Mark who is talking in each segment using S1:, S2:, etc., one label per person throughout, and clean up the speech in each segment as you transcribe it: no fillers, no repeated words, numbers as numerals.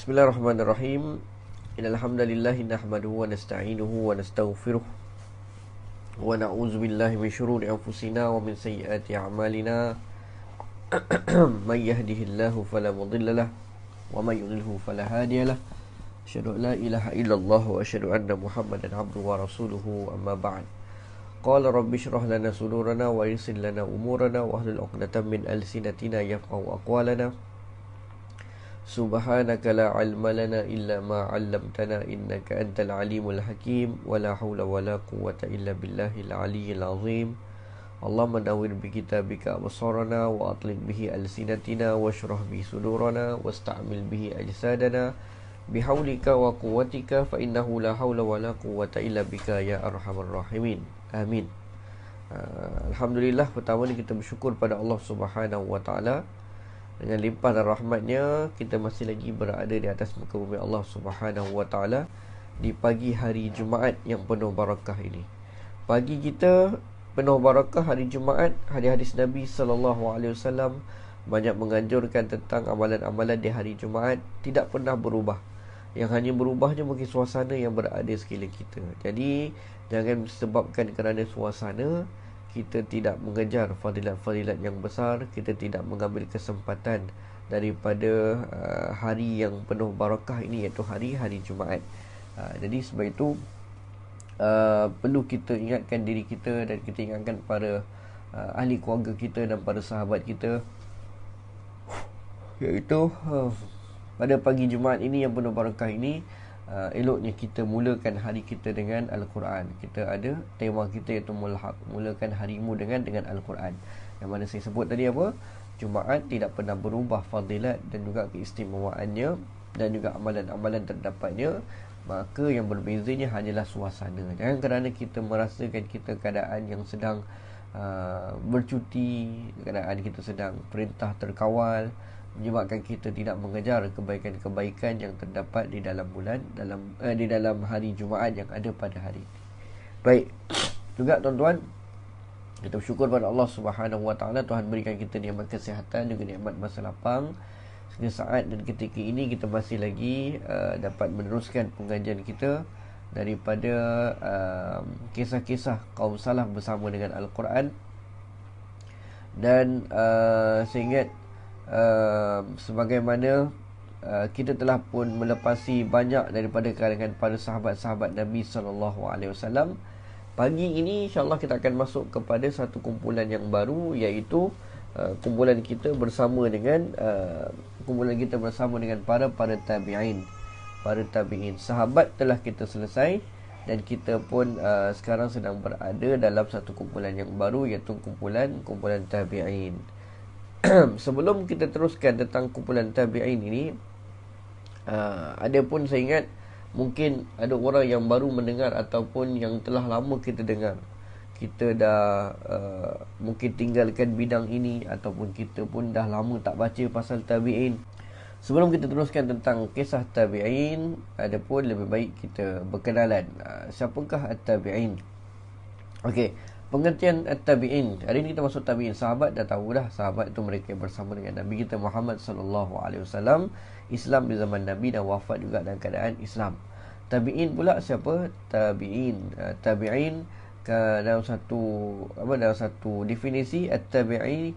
S1: Bismillahirrahmanirrahim. Innal hamdalillah nahmaduhu wa nasta'inuhu wa nastaghfiruh wa na'udzu billahi min shururi anfusina wa min sayyiati a'malina. May yahdihillahu fala mudilla lahu wa may yudlilhu fala hadiya lahu. Asyhadu an la ilaha illallah wa asyhadu anna Muhammadan abduhu wa rasuluhu, amma ba'd. Qala rabbi shrah lana sudurana wa yassir lana umurana wa hlul 'uqdatam min alsinatina yafqahu aqwalana. Subhanaka la ilma lana illa ma 'allamtana innaka antal alimul hakim wa la haula wa la quwwata illa billahil aliyyil azim. Allahumma nawwir bi kitabika absarana wa atlik bihi alsinatina washrah bihi sudurana wasta'mil bihi ajsadana bihaulika wa quwwatika fa innahu la haula wa la quwwata illa bika ya arhamar rahimin. Amin. Alhamdulillah, pertama ni kita bersyukur pada Allah Subhanahu wa taala. Dengan limpah dan rahmatnya, kita masih lagi berada di atas muka bumi Allah Subhanahu wa ta'ala di pagi hari Jumaat yang penuh barakah ini. Pagi kita penuh barakah, hari Jumaat, hadis-hadis Nabi SAW banyak menganjurkan tentang amalan-amalan di hari Jumaat tidak pernah berubah. Yang hanya berubahnya mungkin suasana yang berada sekeliling kita. Jadi jangan sebabkan kerana suasana kita tidak mengejar fadilat-fadilat yang besar, kita tidak mengambil kesempatan daripada hari yang penuh barakah ini, iaitu hari Jumaat. Jadi sebab itu perlu kita ingatkan diri kita dan kita ingatkan para ahli keluarga kita dan para sahabat kita, iaitu pada pagi Jumaat ini yang penuh barakah ini, eloknya kita mulakan hari kita dengan Al-Quran. Kita ada tema kita iaitu mulakan harimu dengan Al-Quran. Yang mana saya sebut tadi apa? Jumaat tidak pernah berubah fadilat dan juga keistimewaannya dan juga amalan-amalan terdapatnya. Maka yang berbezanya hanyalah suasana. Jangan kerana kita merasakan kita keadaan yang sedang bercuti, keadaan kita sedang perintah terkawal, menyebabkan kita tidak mengejar kebaikan-kebaikan yang terdapat di dalam di dalam hari Jumaat yang ada pada hari ini. Baik, juga tuan-tuan, kita bersyukur pada Allah Subhanahu wa taala, Tuhan berikan kita nikmat kesihatan juga nikmat masa lapang. Sehingga saat dan ketika ini kita masih lagi dapat meneruskan pengajian kita daripada kisah-kisah kaum salaf bersama dengan Al-Quran. Dan saya ingat sebagaimana kita telah pun melepasi banyak daripada kalangan para sahabat-sahabat Nabi SAW, pagi ini insyaAllah kita akan masuk kepada satu kumpulan yang baru, iaitu kumpulan kita bersama dengan para tabi'in. Para tabi'in, sahabat telah kita selesai, dan kita pun sekarang sedang berada dalam satu kumpulan yang baru, iaitu kumpulan tabi'in. Sebelum kita teruskan tentang kumpulan tabi'in ini, ada pun saya ingat mungkin ada orang yang baru mendengar ataupun yang telah lama kita dengar. Kita dah mungkin tinggalkan bidang ini, ataupun kita pun dah lama tak baca pasal tabi'in. Sebelum kita teruskan tentang kisah tabi'in, ada pun lebih baik kita berkenalan. Siapakah at-tabi'in? Okey, pengertian at-tabi'in. Hari ini kita masuk tabi'in. Sahabat dah tahu dah, sahabat itu mereka bersama dengan Nabi kita Muhammad SAW. Islam di zaman Nabi dan wafat juga dalam keadaan Islam. Tabi'in pula siapa? Tabi'in. Tabi'in dalam satu definisi, at-tabi'i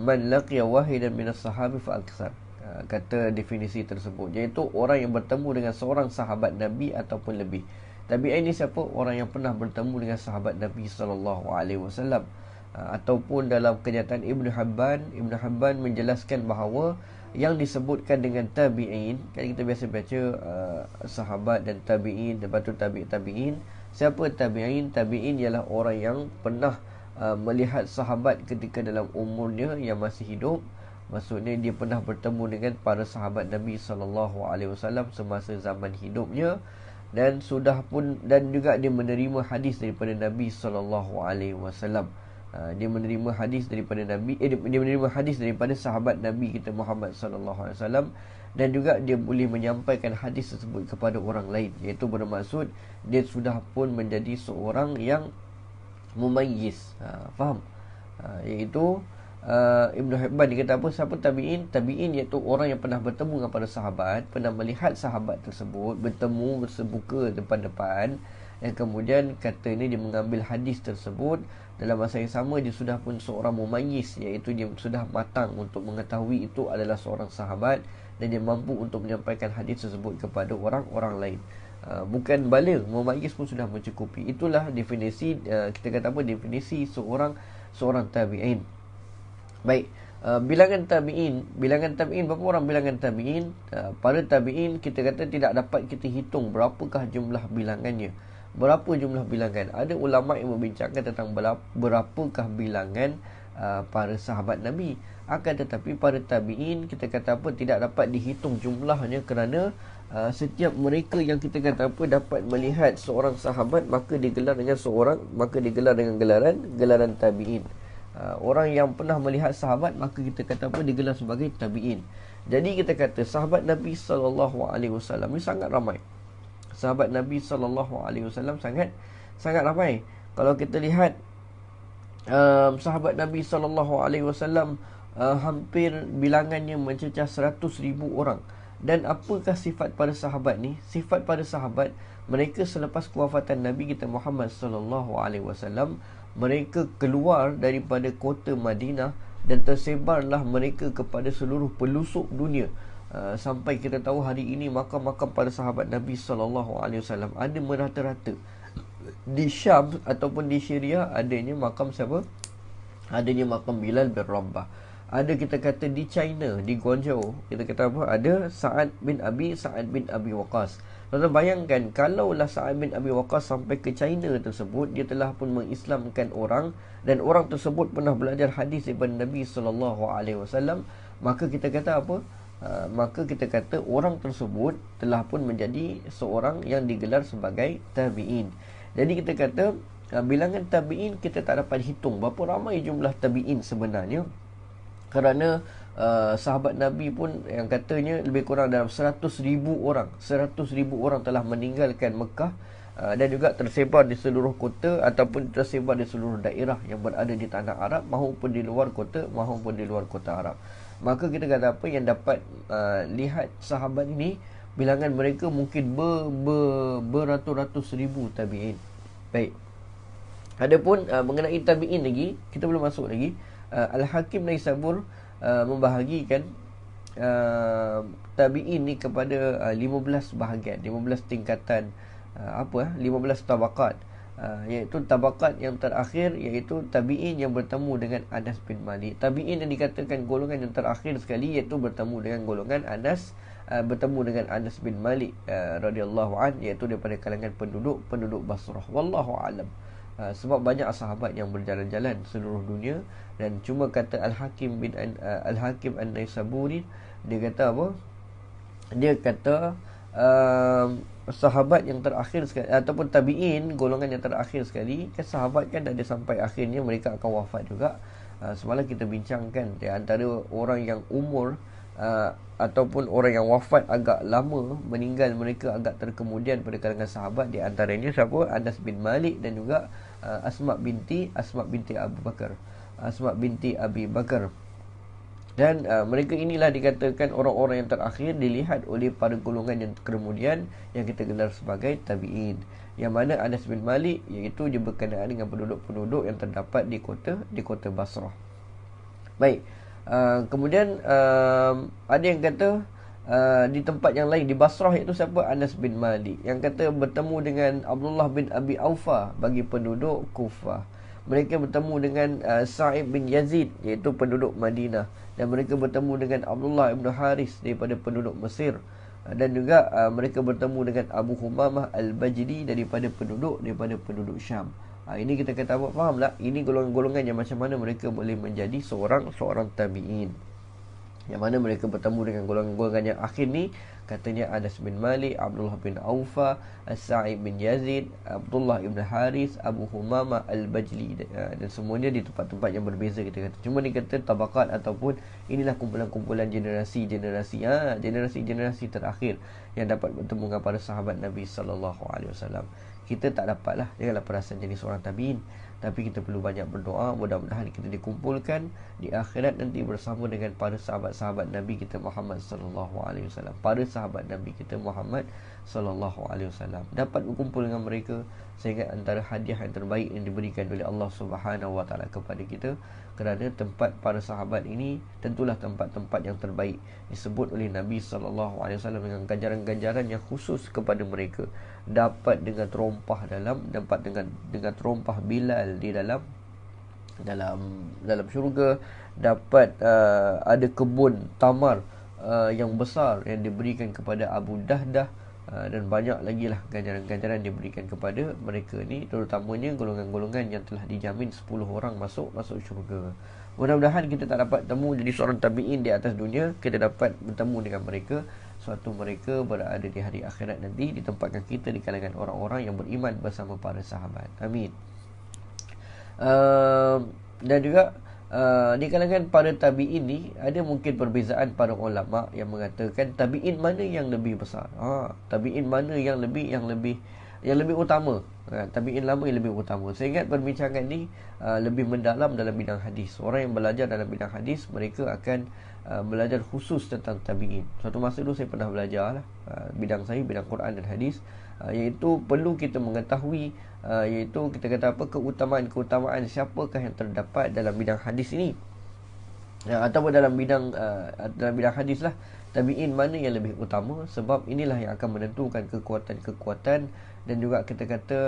S1: man laqiya wahidan minas sahabi fa aktsar. Kata definisi tersebut, iaitu orang yang bertemu dengan seorang sahabat Nabi ataupun lebih. Tabi'in ni siapa? Orang yang pernah bertemu dengan sahabat Nabi SAW. Ataupun dalam kenyataan Ibn Hibban menjelaskan bahawa yang disebutkan dengan tabi'in, kan kita biasa baca sahabat dan tabi'in, lepas tu tabi'in. Siapa tabi'in? Tabi'in ialah orang yang pernah melihat sahabat ketika dalam umurnya yang masih hidup. Maksudnya dia pernah bertemu dengan para sahabat Nabi SAW semasa zaman hidupnya, dan juga dia menerima hadis daripada Nabi SAW. Dia menerima hadis daripada dia menerima hadis daripada sahabat Nabi kita Muhammad SAW, dan juga dia boleh menyampaikan hadis tersebut kepada orang lain, iaitu bermaksud dia sudah pun menjadi seorang yang mumayyiz. Faham? Iaitu Ibn Hibban dia kata apa, siapa tabi'in? Tabi'in iaitu orang yang pernah bertemu dengan para sahabat, pernah melihat sahabat tersebut, bertemu bersebuka depan-depan, dan kemudian kata ini dia mengambil hadis tersebut. Dalam masa yang sama dia sudah pun seorang mumayyiz, iaitu dia sudah matang untuk mengetahui itu adalah seorang sahabat, dan dia mampu untuk menyampaikan hadis tersebut kepada orang-orang lain. Bukan baligh, mumayyiz pun sudah mencukupi. Itulah definisi, kita kata apa, definisi seorang tabi'in. Baik, bilangan tabi'in berapa orang bilangan tabi'in? Para tabi'in kita kata tidak dapat kita hitung berapakah jumlah bilangannya. Berapa jumlah bilangan? Ada ulama yang membincangkan tentang berapakah bilangan para sahabat Nabi. Akan tetapi para tabi'in kita kata apa, tidak dapat dihitung jumlahnya, kerana setiap mereka yang kita kata apa dapat melihat seorang sahabat, maka digelar dengan gelaran tabi'in. Orang yang pernah melihat sahabat, maka kita kata apa, digelar sebagai tabi'in. Jadi kita kata sahabat Nabi SAW ni sangat ramai. Sahabat Nabi SAW sangat ramai. Kalau kita lihat sahabat Nabi SAW, hampir bilangannya mencecah 100,000 orang. Dan apakah sifat para sahabat ni? Sifat para sahabat, mereka selepas kewafatan Nabi kita Muhammad SAW, mereka keluar daripada kota Madinah dan tersebarlah mereka kepada seluruh pelosok dunia. Sampai kita tahu hari ini makam-makam para sahabat Nabi SAW ada merata-rata. Di Syam ataupun di Syria adanya makam siapa? Adanya makam Bilal bin Rabah. Ada kita kata di China, di Guangzhou, kita kata apa? Ada Sa'ad bin Abi Waqqas. Tuan-tuan bayangkan, kalaulah Sa'ad bin Abi Waqqas sampai ke China tersebut, dia telah pun mengislamkan orang, dan orang tersebut pernah belajar hadis daripada Nabi SAW, maka kita kata apa? Maka kita kata orang tersebut telah pun menjadi seorang yang digelar sebagai tabi'in. Jadi kita kata bilangan tabi'in kita tak dapat hitung berapa ramai jumlah tabi'in sebenarnya, kerana sahabat Nabi pun yang katanya lebih kurang dalam 100,000 orang telah meninggalkan Mekah, dan juga tersebar di seluruh kota ataupun tersebar di seluruh daerah yang berada di tanah Arab maupun di luar kota Arab. Maka kita kata apa, yang dapat lihat sahabat ini, bilangan mereka mungkin beratus-ratus ribu tabi'in. Baik, adapun mengenai tabi'in lagi, kita belum masuk lagi. Al-Hakim Naisabur membahagikan tabi'in ni kepada 15 bahagian, 15 tingkatan, 15 tabaqat, iaitu tabaqat yang terakhir iaitu tabi'in yang bertemu dengan Anas bin Malik. Tabi'in yang dikatakan golongan yang terakhir sekali iaitu bertemu dengan golongan Anas bin Malik radhiyallahu an, iaitu daripada kalangan penduduk Basrah. Wallahu alam. Sebab banyak sahabat yang berjalan-jalan seluruh dunia, dan cuma kata Al-Hakim An-Naisaburi, dia kata apa? Dia kata sahabat yang terakhir sekali ataupun tabi'in golongan yang terakhir sekali, kan sahabat kan ada sampai akhirnya mereka akan wafat juga. Semalam kita bincangkan di antara orang yang umur ataupun orang yang wafat agak lama, meninggal mereka agak terkemudian pada kalangan sahabat, di antaranya siapa? Anas bin Malik dan juga Asma binti Abi Bakar. Dan mereka inilah dikatakan orang-orang yang terakhir dilihat oleh para golongan yang kemudian yang kita gelar sebagai tabi'in. Yang mana Anas bin Malik iaitu dia berkenaan dengan penduduk-penduduk yang terdapat di kota Basrah. Baik. Kemudian ada yang kata di tempat yang lain di Basrah iaitu siapa? Anas bin Malik, yang kata bertemu dengan Abdullah bin Abi Aufa bagi penduduk Kufah. Mereka bertemu dengan Sa'id bin Yazid iaitu penduduk Madinah, dan mereka bertemu dengan Abdullah bin Haris daripada penduduk Mesir, dan juga mereka bertemu dengan Abu Humamah Al-Bajli daripada penduduk Syam. Ini kita kata apa? Fahamlah, ini golongan-golongan yang macam mana mereka boleh menjadi seorang tabi'in, yang mana mereka bertemu dengan golongan-golongan yang akhir ni. Katanya Anas bin Malik, Abdullah bin Aufa, Sa'id bin Yazid, Abdullah ibn Haris, Abu Humamah Al-Bajli, dan semuanya di tempat-tempat yang berbeza kita kata. Cuma ni kata tabaqat ataupun inilah kumpulan-kumpulan generasi terakhir yang dapat bertemu dengan para sahabat Nabi sallallahu alaihi wasallam. kita tak dapatlah, janganlah perasan jadi seorang tabi'in. Tapi kita perlu banyak berdoa, mudah-mudahan kita dikumpulkan di akhirat nanti bersama dengan para sahabat-sahabat Nabi kita Muhammad sallallahu alaihi wasallam. Para sahabat Nabi kita Muhammad sallallahu alaihi wasallam dapat berkumpul dengan mereka, sehingga antara hadiah yang terbaik yang diberikan oleh Allah Subhanahu wa taala kepada kita, kerana tempat para sahabat ini tentulah tempat-tempat yang terbaik, disebut oleh Nabi sallallahu alaihi wasallam dengan ganjaran-ganjaran yang khusus kepada mereka. Dapat dengan terompah dapat dengan terompah Bilal di dalam syurga, dapat ada kebun tamar yang besar yang diberikan kepada Abu Dahdah, dan banyak lagi lah ganjaran-ganjaran diberikan kepada mereka ni, terutamanya golongan-golongan yang telah dijamin 10 orang masuk syurga. Mudah-mudahan kita tak dapat temu jadi seorang tabi'in di atas dunia, kita dapat bertemu dengan mereka, suatu mereka berada di hari akhirat nanti, ditempatkan kita di kalangan orang-orang yang beriman bersama para sahabat. Amin. Dan juga di kalangan para tabi'in ni ada mungkin perbezaan para ulama yang mengatakan tabi'in mana yang lebih besar, tabi'in mana yang lebih utama, tabi'in lama yang lebih utama. Saya ingat perbincangan ni lebih mendalam dalam bidang hadis. Orang yang belajar dalam bidang hadis, mereka akan belajar khusus tentang tabi'in. Suatu masa dulu saya pernah belajar bidang saya, bidang Quran dan hadis, iaitu perlu kita mengetahui, iaitu kita kata apa, keutamaan siapakah yang terdapat dalam bidang hadis ini, ataupun dalam bidang hadis lah, tabi'in mana yang lebih utama. Sebab inilah yang akan menentukan kekuatan dan juga kita kata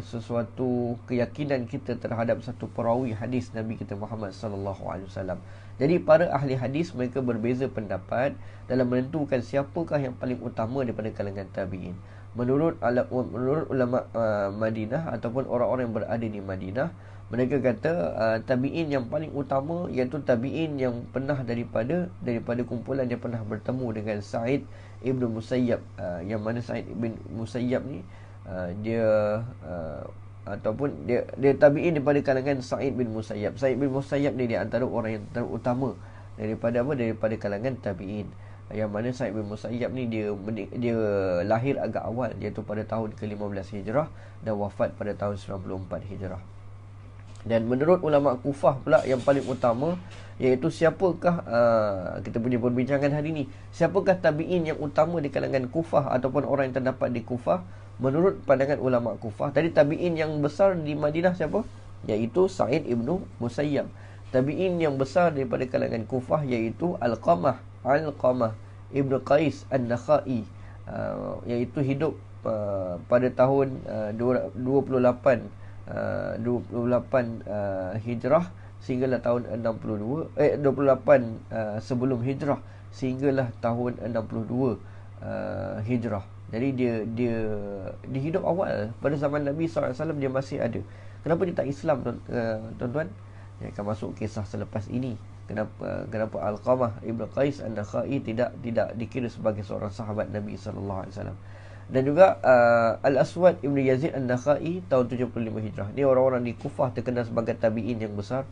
S1: sesuatu keyakinan kita terhadap satu perawi hadis Nabi kita Muhammad sallallahu alaihi wasallam. Jadi para ahli hadis mereka berbeza pendapat dalam menentukan siapakah yang paling utama daripada kalangan tabi'in. Menurut ulama Madinah ataupun orang-orang yang berada di Madinah, mereka kata tabi'in yang paling utama iaitu tabi'in yang pernah daripada kumpulan yang pernah bertemu dengan Sa'id ibn Musayyab, yang mana Sa'id ibn Musayyab ni dia tabi'in daripada kalangan Sa'id bin Musayyab. Sa'id bin Musayyab ni dia antara orang yang terutama daripada kalangan tabi'in. Yang mana Sa'id bin Musayyab ni dia lahir agak awal, iaitu pada tahun ke-15 Hijrah dan wafat pada tahun 94 Hijrah. Dan menurut ulama Kufah pula yang paling utama, iaitu siapakah kita punya perbincangan hari ni, siapakah tabi'in yang utama di kalangan Kufah ataupun orang yang terdapat di Kufah. Menurut pandangan ulama Kufah, tadi tabi'in yang besar di Madinah siapa? Iaitu Sa'id ibnu Musayyab. Tabi'in yang besar daripada kalangan Kufah iaitu Alqamah ibnu Qais An-Nakhai, iaitu hidup pada tahun 28 Hijrah sehinggalah tahun 28 sebelum Hijrah sehinggalah tahun 62 Hijrah. Jadi dia hidup awal pada zaman Nabi SAW, dia masih ada. Kenapa dia tak Islam, tuan-tuan? Dia akan masuk kisah selepas ini. Kenapa Alqamah ibnu Qais An-Nakhai tidak dikira sebagai seorang sahabat Nabi SAW. Dan juga Al-Aswad ibnu Yazid An-Nakhai tahun 75 Hijrah. Ni orang-orang di Kufah terkenal sebagai tabi'in yang besar.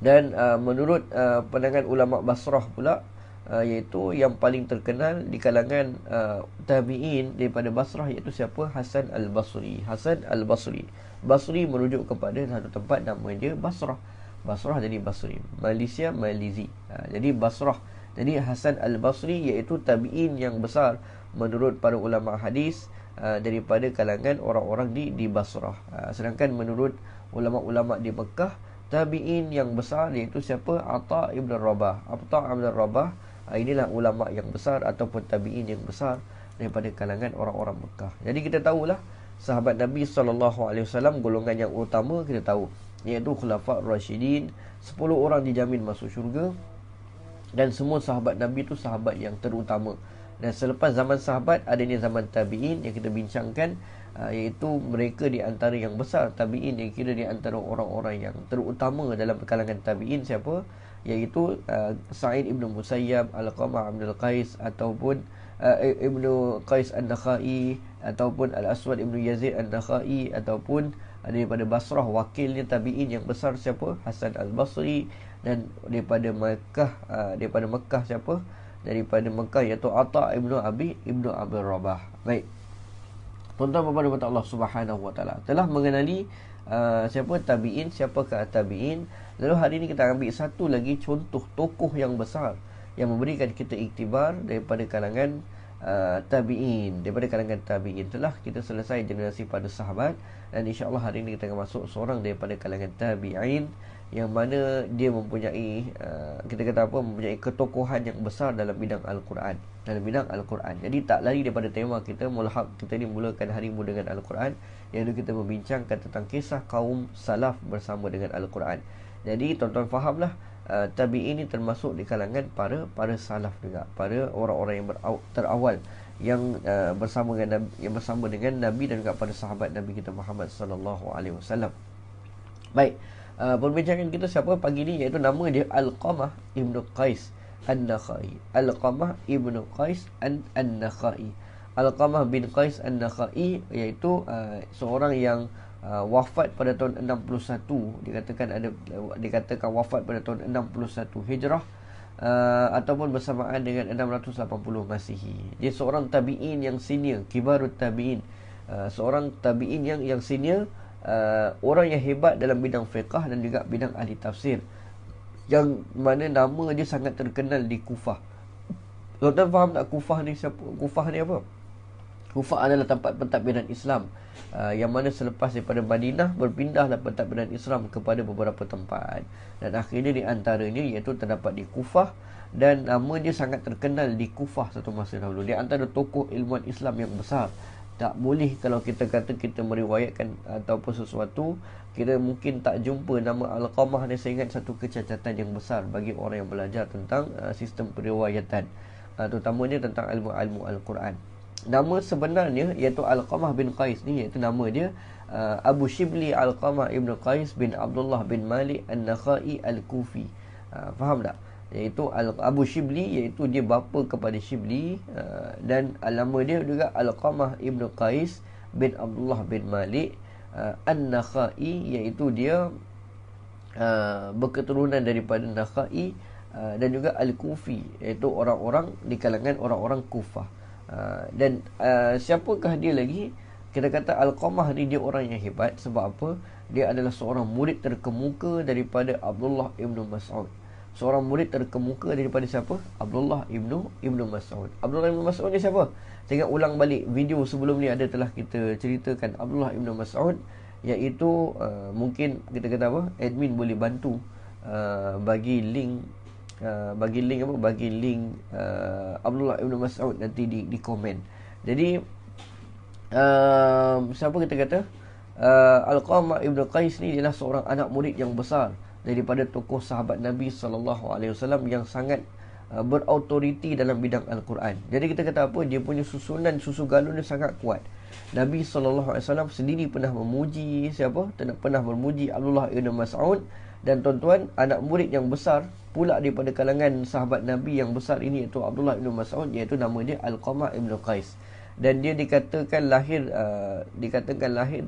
S1: Dan menurut pandangan ulama Basrah pula, iaitu yang paling terkenal di kalangan tabi'in daripada Basrah, iaitu siapa? Hasan Al-Basri. Basri merujuk kepada satu tempat nama dia Basrah jadi Basri, Malaysia, Malizi. Jadi Basrah. Jadi Hasan Al-Basri iaitu tabi'in yang besar menurut para ulama hadis daripada kalangan orang-orang di Basrah. Sedangkan menurut ulama-ulama di Mekah, tabi'in yang besar iaitu siapa? Atha ibn Rabah. Inilah ulama yang besar ataupun tabi'in yang besar daripada kalangan orang-orang Mekah. Jadi kita tahulah sahabat Nabi SAW golongan yang utama kita tahu, iaitu Khulafa' Rashidin, 10 orang dijamin masuk syurga. Dan semua sahabat Nabi itu sahabat yang terutama. Dan selepas zaman sahabat adanya zaman tabi'in yang kita bincangkan, iaitu mereka di antara yang besar tabi'in yang kira di antara orang-orang yang terutama dalam kalangan tabi'in siapa? Iaitu Sa'id ibn Musayyab, Alqamah ibn Qais ataupun Ibnu Qais An-Nakhai, ataupun Al-Aswad ibn Yazid An-Nakhai, ataupun daripada Basrah wakilnya tabi'in yang besar siapa? Hasan Al-Basri. Dan daripada Mekah siapa? Daripada Mekah iaitu Atha ibnu Abi Rabah. Baik. Tuan-tuan dan puan Allah Subhanahu wa taala telah mengenali siapa tabi'in, siapakah tabi'in. Lalu hari ini kita ambil satu lagi contoh tokoh yang besar yang memberikan kita iktibar daripada kalangan tabi'in. Daripada kalangan tabi'in telah kita selesai generasi pada sahabat, dan insya-Allah hari ini kita akan masuk seorang daripada kalangan tabi'in yang mana dia mempunyai kita kata apa, mempunyai ketokohan yang besar dalam bidang Al-Quran, dalam bidang Al-Quran. Jadi tak lari daripada tema kita. Mulhaq kita ni mulakan harimu dengan Al-Quran, iaitu kita membincangkan tentang kisah kaum salaf bersama dengan Al-Quran. Jadi tuan-tuan fahamlah, tabi'in ini termasuk di kalangan para salaf juga, para orang-orang yang terawal yang bersama dengan Nabi dan juga para sahabat Nabi kita Muhammad sallallahu alaihi wasallam. Baik, perbincangan kita siapa pagi ni, iaitu nama dia Alqamah Ibnu Qais An-Nakhai. Alqamah Ibnu Qais An-Nakhai. Alqamah bin Qais An-Nakhai iaitu seorang yang wafat pada tahun 61. Dikatakan wafat pada tahun 61 Hijrah, ataupun bersamaan dengan 680 Masihi. Dia seorang tabi'in yang senior, kibarut tabi'in, seorang tabi'in yang senior, orang yang hebat dalam bidang fiqh dan juga bidang ahli tafsir, yang mana nama dia sangat terkenal di Kufah. Tuan-tuan faham tak Kufah ni siapa? Kufah ni apa? Kufah adalah tempat pentadbiran Islam, yang mana selepas daripada Madinah berpindahlah pentadbiran Islam kepada beberapa tempat, dan akhirnya di antaranya iaitu terdapat di Kufah, dan nama dia sangat terkenal di Kufah satu masa dahulu. Dia antara tokoh ilmuwan Islam yang besar. Tak boleh kalau kita kata kita meriwayatkan ataupun sesuatu, kita mungkin tak jumpa nama Alqamah ni. Saya ingat satu kecacatan yang besar bagi orang yang belajar tentang sistem periwayatan, terutamanya tentang ilmu-ilmu Al-Quran. Nama sebenarnya iaitu Alqamah bin Qais ni, iaitu nama dia Abu Shibli Alqamah Ibn Qais bin Abdullah bin Malik An-Nakhai Al-Kufi. Faham tak? Iaitu Abu Shibli, iaitu dia bapa kepada Shibli, dan nama dia juga Alqamah Ibn Qais bin Abdullah bin Malik An-Nakhai, iaitu dia berketurunan daripada Nakhai, dan juga Al-Kufi, iaitu orang-orang di kalangan orang-orang Kufah. Dan siapakah dia lagi? Kita kata Alqamah ni dia orang yang hebat. Sebab apa? Dia adalah seorang murid terkemuka daripada Abdullah Ibn Mas'ud. Seorang murid terkemuka daripada siapa? Abdullah Ibn Mas'ud. Abdullah Ibn Mas'ud ni siapa? Saya ingat ulang balik video sebelum ni ada telah kita ceritakan Abdullah Ibn Mas'ud, iaitu mungkin kita kata apa, admin boleh bantu bagi link Abdullah Ibn Mas'ud nanti di komen. Jadi siapa kita kata Alqamah Ibn Qais ni adalah seorang anak murid yang besar daripada tokoh sahabat Nabi SAW yang sangat berautoriti dalam bidang Al-Quran. Jadi kita kata apa, dia punya susunan susu galon dia sangat kuat. Nabi SAW sendiri pernah memuji siapa? Pernah memuji Abdullah Ibn Mas'ud. Dan tuan-tuan, anak murid yang besar pula daripada kalangan sahabat Nabi yang besar ini, iaitu Abdullah Ibn Mas'ud, iaitu nama dia Alqamah Ibn Qais. Dan dia dikatakan lahir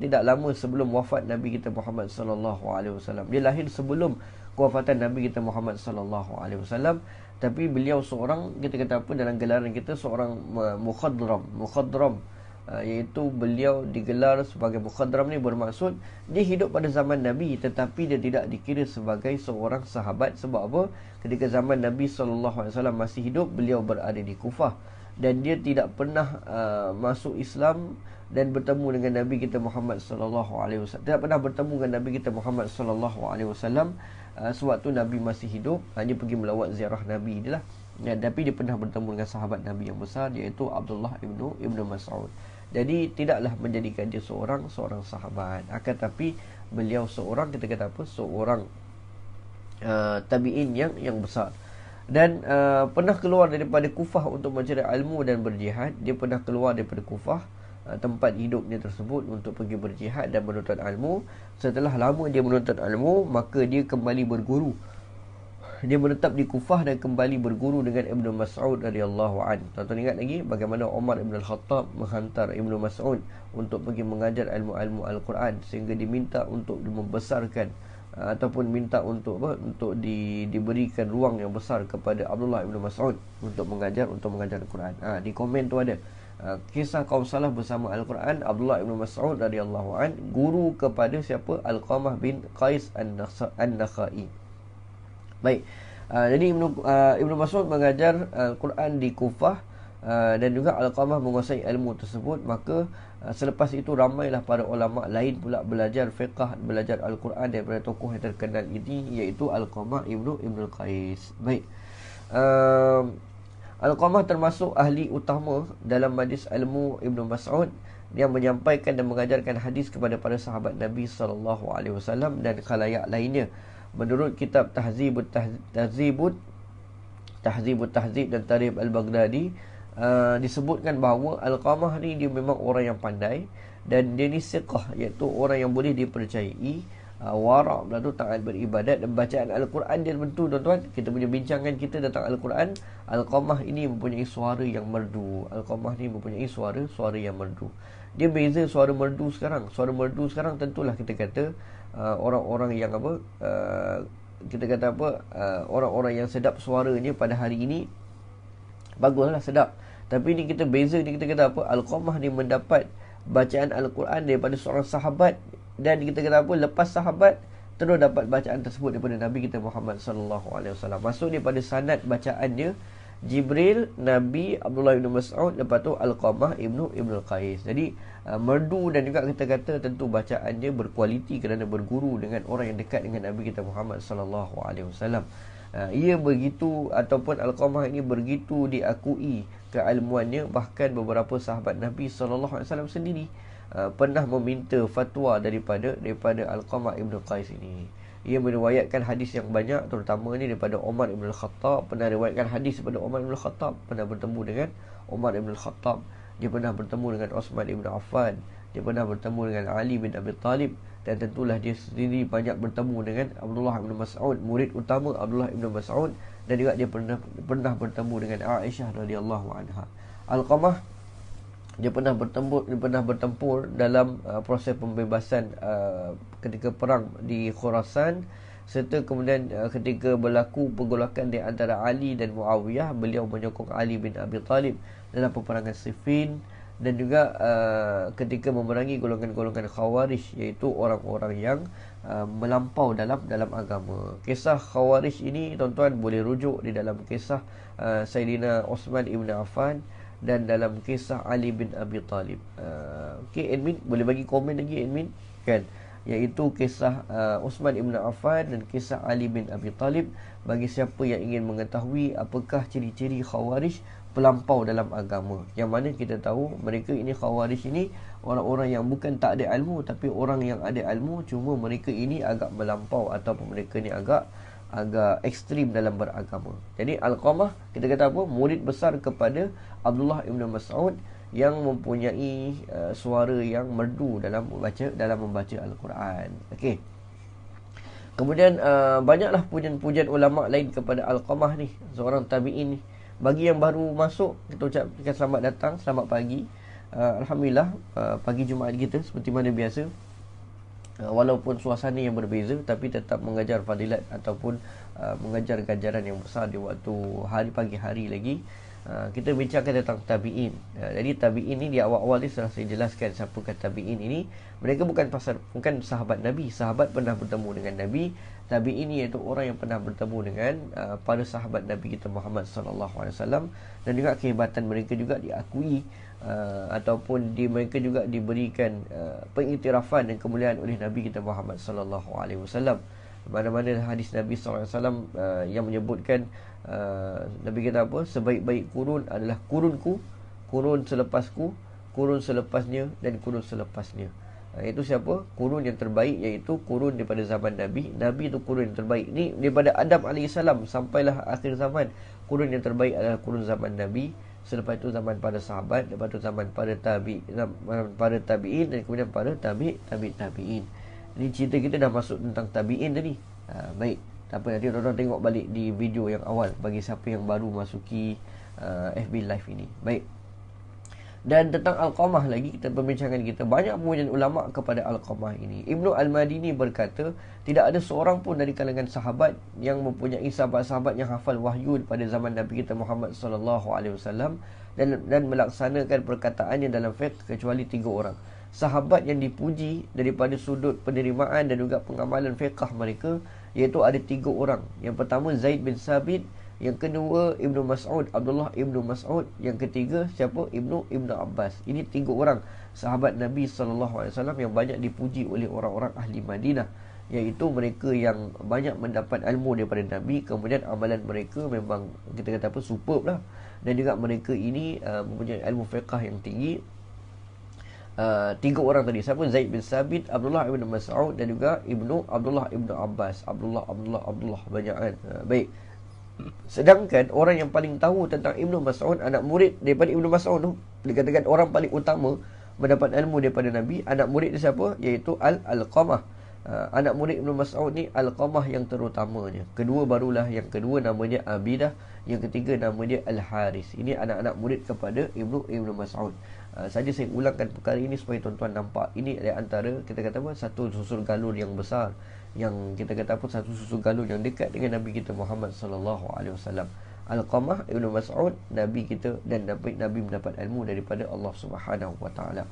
S1: tidak lama sebelum wafat Nabi kita Muhammad sallallahu alaihi wasallam. Dia lahir sebelum kewafatan Nabi kita Muhammad sallallahu alaihi wasallam, tapi beliau seorang, kita kata apa dalam gelaran kita, seorang mukhadram, iaitu beliau digelar sebagai mukhadram ni bermaksud dia hidup pada zaman Nabi, tetapi dia tidak dikira sebagai seorang sahabat. Sebab apa? Ketika zaman Nabi sallallahu alaihi wasallam masih hidup, beliau berada di Kufah, dan dia tidak pernah masuk Islam dan bertemu dengan Nabi kita Muhammad sallallahu alaihi wasallam. Tidak pernah bertemu dengan Nabi kita Muhammad sallallahu alaihi wasallam sewaktu Nabi masih hidup. Dia pergi melawat ziarah Nabi dia lah. Tapi dia pernah bertemu dengan sahabat Nabi yang besar, iaitu Abdullah Ibn Mas'ud. Jadi tidaklah menjadikan dia seorang sahabat, akan tapi beliau seorang, kita kata apa, seorang tabi'in yang besar. Dan pernah keluar daripada Kufah untuk mencari ilmu dan berjihad. Dia pernah keluar daripada Kufah, tempat hidupnya tersebut, untuk pergi berjihad dan menuntut ilmu. Setelah lama dia menuntut ilmu, maka dia kembali berguru. Dia menetap di Kufah dan kembali berguru dengan Ibn Mas'ud radhiyallahu an. Tuan-tuan ingat lagi bagaimana Umar Ibn Al-Khattab menghantar Ibn Mas'ud untuk pergi mengajar ilmu-ilmu Al-Quran, sehingga diminta untuk membesarkan ataupun minta untuk diberikan ruang yang besar kepada Abdullah bin Mas'ud untuk mengajar Al-Quran. Di komen tu ada kisah kaum salaf bersama Al-Quran. Abdullah bin Mas'ud radhiyallahu an guru kepada siapa? Alqamah bin Qais An-Nakhai. Baik. Jadi Ibnu Mas'ud mengajar Al-Quran di Kufah, dan juga Alqamah menguasai ilmu tersebut. Maka selepas itu ramailah para ulama lain pula belajar fiqh, belajar Al-Quran daripada tokoh yang terkenal ini, iaitu Alqamah Ibnu Qais. Baik. Alqamah termasuk ahli utama dalam majlis ilmu Ibnu Mas'ud. Dia menyampaikan dan mengajarkan hadis kepada para sahabat Nabi SAW dan khalayak lainnya. Menurut kitab Tahzibut Tahzib dan Tarikh Al-Baghdadi, disebutkan bahawa Alqamah ni dia memang orang yang pandai, dan dia ni siqah, iaitu orang yang boleh dipercayai, wara' berlaku taat beribadat, dan bacaan Al-Quran dia bentu. Tuan-tuan, kita punya bincangan kita tentang Al-Quran, Alqamah ini mempunyai suara yang merdu. Suara yang merdu. Dia beza suara merdu sekarang. Suara merdu sekarang tentulah kita kata orang-orang yang orang-orang yang sedap suaranya pada hari ini, baguslah, sedap. Tapi ni kita beza, ni kita kata apa? Alqamah ni mendapat bacaan Al-Quran daripada seorang sahabat, dan kita kata apa? Lepas sahabat terus dapat bacaan tersebut daripada Nabi kita Muhammad sallallahu alaihi wasallam. Masuk daripada sanad bacaan dia Jibril, Nabi, Abdullah bin Mas'ud, lepas tu Alqamah Ibnu Qais. Jadi merdu, dan juga kita kata tentu bacaan dia berkualiti kerana berguru dengan orang yang dekat dengan Nabi kita Muhammad sallallahu alaihi wasallam. Ia begitu, ataupun Alqamah ini begitu diakui keilmuannya, bahkan beberapa sahabat Nabi SAW sendiri pernah meminta fatwa daripada Alqamah Ibnu Qais ini. Ia meriwayatkan hadis yang banyak, terutamanya daripada Umar Ibn Khattab. Pernah riwayatkan hadis daripada Umar Ibn Khattab, pernah bertemu dengan Umar Ibn Khattab. Dia pernah bertemu dengan Uthman Ibn Affan. Dia pernah bertemu dengan Ali bin Abi Talib. Dan tentulah dia sendiri banyak bertemu dengan Abdullah bin Mas'ud, murid utama Abdullah bin Mas'ud, dan juga dia pernah bertemu dengan Aisyah radhiyallahu anha. Alqamah dia pernah bertempur dalam proses pembebasan ketika perang di Khurasan, serta kemudian ketika berlaku pergolakan di antara Ali dan Muawiyah, beliau menyokong Ali bin Abi Talib dalam peperangan Siffin. Dan juga ketika memerangi golongan-golongan Khawarij, iaitu orang-orang yang melampau dalam agama. Kisah Khawarij ini tuan-tuan boleh rujuk di dalam kisah Sayyidina Uthman Ibn Affan dan dalam kisah Ali bin Abi Talib. Okey, admin boleh bagi komen lagi, admin, kan, iaitu kisah Uthman Ibn Affan dan kisah Ali bin Abi Talib. Bagi siapa yang ingin mengetahui apakah ciri-ciri Khawarij pelampau dalam agama, yang mana kita tahu mereka ini, Khawarij ini, orang-orang yang bukan tak ada ilmu, tapi orang yang ada ilmu, cuma mereka ini agak melampau, ataupun mereka ni agak ekstrim dalam beragama. Jadi Alqamah kita kata apa? Murid besar kepada Abdullah bin Mas'ud, yang mempunyai suara yang merdu dalam membaca Al-Quran. Okey. Kemudian banyaklah pujian-pujian ulama lain kepada Alqamah ni, seorang tabi'in ni. Bagi yang baru masuk, kita ucapkan selamat datang, selamat pagi. Alhamdulillah, pagi Jumaat kita seperti mana biasa. Walaupun suasana yang berbeza, tapi tetap mengajar fadilat ataupun mengajar ganjaran yang besar di waktu pagi hari lagi. Kita bincangkan tentang tabi'in. Jadi tabi'in ni di awal-awal ni setelah saya jelaskan siapakah tabi'in ini. Mereka bukan sahabat Nabi. Sahabat pernah bertemu dengan Nabi. Tabi'in ni iaitu orang yang pernah bertemu dengan para sahabat Nabi kita Muhammad sallallahu alaihi wasallam, dan juga kehebatan mereka juga diakui ataupun mereka juga diberikan pengiktirafan dan kemuliaan oleh Nabi kita Muhammad sallallahu alaihi wasallam. Mana-mana hadis Nabi sallallahu alaihi wasallam yang menyebutkan Nabi kata apa? Sebaik-baik kurun adalah kurunku, kurun selepasku, kurun selepasnya, dan kurun selepasnya. Itu siapa? Kurun yang terbaik, iaitu kurun daripada zaman Nabi. Nabi itu kurun yang terbaik. Ni daripada Adam AS sampailah akhir zaman. Kurun yang terbaik adalah kurun zaman Nabi. Selepas itu zaman para sahabat, lepas itu zaman para tabi'in, dan kemudian para tabi'in. Ini cerita kita dah masuk tentang tabi'in tadi. Baik, tak apa, nanti tuan-tuan tengok balik di video yang awal bagi siapa yang baru masuki FB Live ini. Baik. Dan tentang Alqamah lagi, kita perbincangan kita banyak pujian ulama kepada Alqamah ini. Ibnu Al-Madini berkata, tidak ada seorang pun dari kalangan sahabat yang mempunyai sahabat-sahabat yang hafal wahyu pada zaman Nabi kita Muhammad sallallahu alaihi wasallam dan melaksanakan perkataannya dalam fiqh kecuali 3 orang. Sahabat yang dipuji daripada sudut penerimaan dan juga pengamalan fiqh mereka, iaitu ada 3 orang. Yang pertama Zaid bin Sabit, yang kedua Ibnu Mas'ud, Abdullah Ibnu Mas'ud, yang ketiga siapa? Ibnu Abbas. Ini 3 orang sahabat Nabi SAW yang banyak dipuji oleh orang-orang ahli Madinah, iaitu mereka yang banyak mendapat ilmu daripada Nabi. Kemudian amalan mereka memang kita kata apa, superb lah. Dan juga mereka ini mempunyai ilmu fiqh yang tinggi. 3 orang tadi, siapa? Zaid bin Sabit, Abdullah Ibnu Mas'ud dan juga Abdullah Ibnu Abbas. Abdullah banyak kan. Baik. Sedangkan orang yang paling tahu tentang Ibnu Mas'ud, anak murid daripada Ibnu Mas'ud tu, dikatakan orang paling utama mendapat ilmu daripada Nabi, anak murid dia siapa? Iaitu Al-Qamah. Anak murid Ibnu Mas'ud ni Al-Qamah yang terutamanya. Yang kedua namanya Abidah, yang ketiga nama dia Al-Haris. Ini anak-anak murid kepada Ibnu Mas'ud. Saja saya ulangkan perkara ini supaya tuan-tuan nampak, ini adalah antara kita kata apa, satu susul galur yang besar, yang kita kata apa, satu susul galur yang dekat dengan Nabi kita Muhammad sallallahu alaihi wasallam. Al-Qamah, Ibnu Mas'ud, Nabi kita, dan Nabi mendapat ilmu daripada Allah Subhanahu wa taala.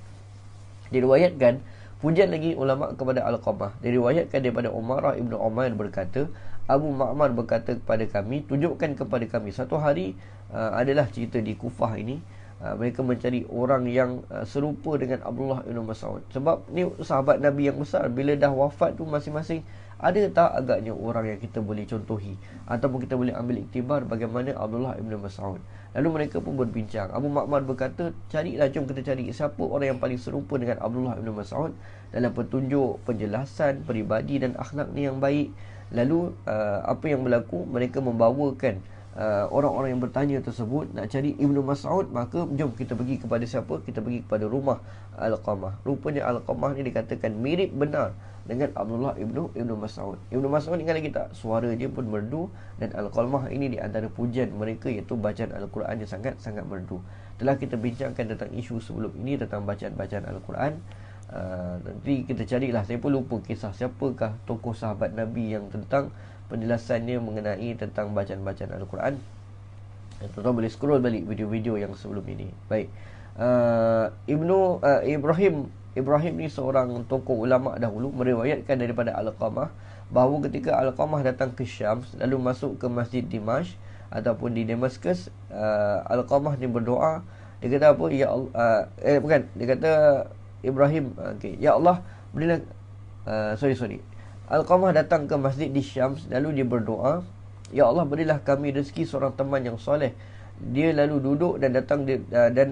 S1: Diriwayatkan pujian lagi ulama kepada Al-Qamah. Diriwayatkan daripada Umarah Ibnu Umair berkata, Abu Ma'mar berkata kepada kami, tunjukkan kepada kami. Satu hari adalah cerita di Kufah ini, mereka mencari orang yang serupa dengan Abdullah Ibn Mas'ud. Sebab ni sahabat Nabi yang besar, bila dah wafat tu masing-masing, ada tak agaknya orang yang kita boleh contohi ataupun kita boleh ambil iktibar bagaimana Abdullah Ibn Mas'ud. Lalu mereka pun berbincang. Abu Ma'mar berkata, carilah, jom kita cari siapa orang yang paling serupa dengan Abdullah Ibn Mas'ud dalam petunjuk, penjelasan, peribadi dan akhlak ni yang baik. Lalu apa yang berlaku, mereka membawakan orang-orang yang bertanya tersebut nak cari Ibnu Mas'ud. Maka jom kita pergi kepada siapa? Kita pergi kepada rumah Al-Qamah. Rupanya Al-Qamah ni dikatakan mirip benar dengan Abdullah Ibnu Mas'ud. Ibnu Mas'ud ingat lagi tak? Suara dia pun merdu. Dan Al-Qamah ini di antara pujian mereka iaitu bacaan Al-Quran yang sangat-sangat merdu. Telah kita bincangkan tentang isu sebelum ini tentang bacaan-bacaan Al-Quran. Nanti kita carilah, saya pun lupa kisah siapakah tokoh sahabat Nabi yang tentang penjelasannya mengenai tentang bacaan-bacaan Al-Quran. Tuan-tuan boleh scroll balik video-video yang sebelum ini. Baik. Ibrahim ni seorang tokoh ulama dahulu, meriwayatkan daripada Al-Qamah bahawa ketika Al-Qamah datang ke Syam lalu masuk ke Masjid Dimash ataupun di Damaskus, Al-Qamah ni berdoa. Dia kata apa? Ya Allah, dia kata Ibrahim, ya Allah berilah Al-Qamah datang ke masjid di Syams, lalu dia berdoa, ya Allah berilah kami rezeki seorang teman yang soleh. Dia lalu duduk dan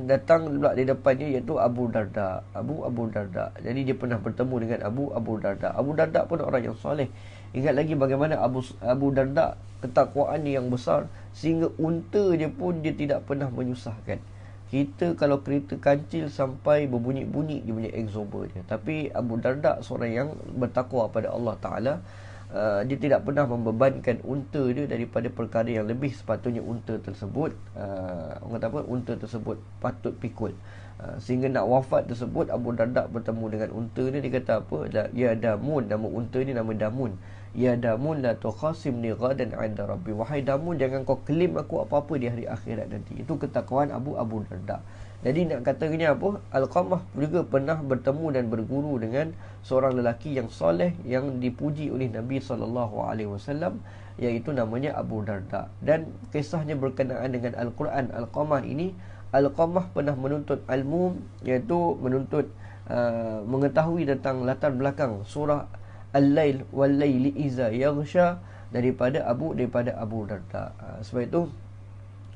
S1: datang pula di depannya iaitu Abu Darda. Abu Darda. Jadi dia pernah bertemu dengan Abu Darda. Abu Darda pun orang yang soleh. Ingat lagi bagaimana Abu Darda ketakwaannya yang besar, sehingga unta dia pun dia tidak pernah menyusahkan. Kita kalau kereta kancil sampai berbunyi-bunyi dia punya exhaust dia. Tapi Abu Darda seorang yang bertakwa pada Allah Ta'ala. Dia tidak pernah membebankan unta dia daripada perkara yang lebih sepatutnya unta tersebut unta tersebut patut pikul. Sehingga nak wafat tersebut, Abu Darda bertemu dengan unta dia. Dia kata apa? Ya Damun, nama unta ni nama Damun. Ya Damun la tukhasimni ghadan 'inda rabbi. Wahai Damun, jangan kau klaim aku apa-apa di hari akhirat nanti. Itu ketakwaan Abu Darda. Jadi nak katanya apa? Al-Qamah juga pernah bertemu dan berguru dengan seorang lelaki yang soleh yang dipuji oleh Nabi SAW, iaitu namanya Abu Darda. Dan kisahnya berkenaan dengan Al-Quran. Al-Qamah ini, Al-Qamah pernah menuntut ilmu, iaitu menuntut mengetahui tentang latar belakang surah Al-Lail wal-Laili iza yaghsha daripada Abu Darda. Sebab itu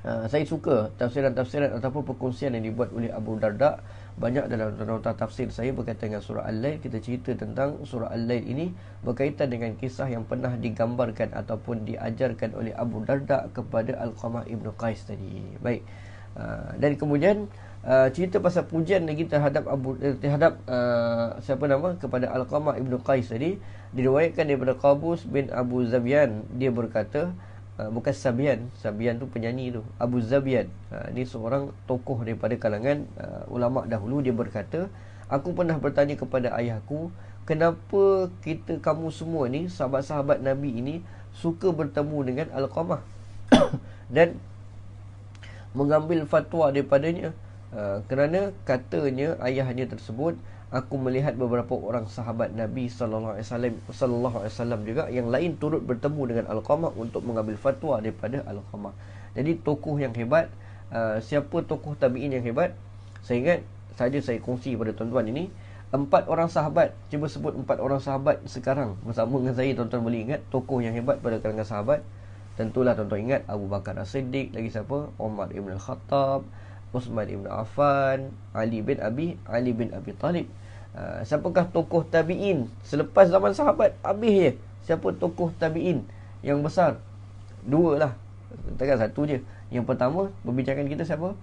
S1: saya suka tafsiran-tafsiran ataupun perkongsian yang dibuat oleh Abu Darda. Banyak dalam nota tafsir saya berkaitan dengan surah Al-Lail. Kita cerita tentang surah Al-Lail ini berkaitan dengan kisah yang pernah digambarkan ataupun diajarkan oleh Abu Darda kepada Al-Qamah Ibn Qais tadi. Baik. Dan kemudian cerita pasal pujian lagi terhadap kepada Al-Qamah Ibn Qais tadi diriwayatkan daripada Qabus bin Abu Zabyan. Dia berkata, bukan Sabian. Sabian tu penyanyi tu, Abu Zabian. Ni seorang tokoh daripada kalangan ulama dahulu. Dia berkata, aku pernah bertanya kepada ayahku, kenapa kamu semua ni, sahabat-sahabat Nabi ini, suka bertemu dengan Alqamah dan mengambil fatwa daripadanya. Kerana katanya ayahnya tersebut, aku melihat beberapa orang sahabat Nabi sallallahu alaihi wasallam juga yang lain turut bertemu dengan Alqamah untuk mengambil fatwa daripada Alqamah. Jadi tokoh yang hebat. Siapa tokoh tabi'in yang hebat? Saya ingat saja saya kongsi pada tuan-tuan ini, 4 orang sahabat. Cuba sebut 4 orang sahabat sekarang bersama dengan saya. Tuan-tuan boleh ingat tokoh yang hebat pada kalangan sahabat? Tentulah tuan-tuan ingat Abu Bakar As-Siddiq, lagi siapa? Umar Ibn Al-Khattab, Uthman Ibn Affan, Ali bin Abi Talib. Siapakah tokoh tabi'in selepas zaman sahabat? Habis je. Siapa tokoh tabi'in yang besar? 2 lah, takkan 1 je. Yang pertama perbincangan kita siapa?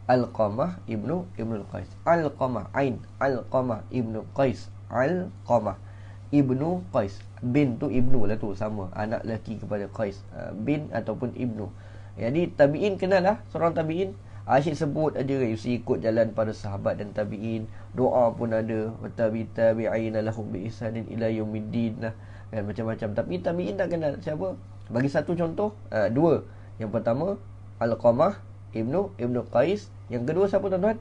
S1: Alqamah Ibnu Qais. Alqamah Ain, Alqamah Ibnu Qais, Alqamah Ibnu Qais. Bin tu Ibnu lah tu, sama, anak lelaki kepada Qais. Bin ataupun Ibnu. Jadi tabi'in kenal lah seorang tabi'in. Asyik sebut aja, ikut jalan para sahabat dan tabi'in. Doa pun ada, tabi'ina lahum bi ihsanin ila yaumiddin lah, kan, macam-macam. Tapi tabi'in tak kenal siapa. Bagi satu contoh, 2. Yang pertama Alqamah Ibnu Qais. Yang kedua siapa tuan-tuan?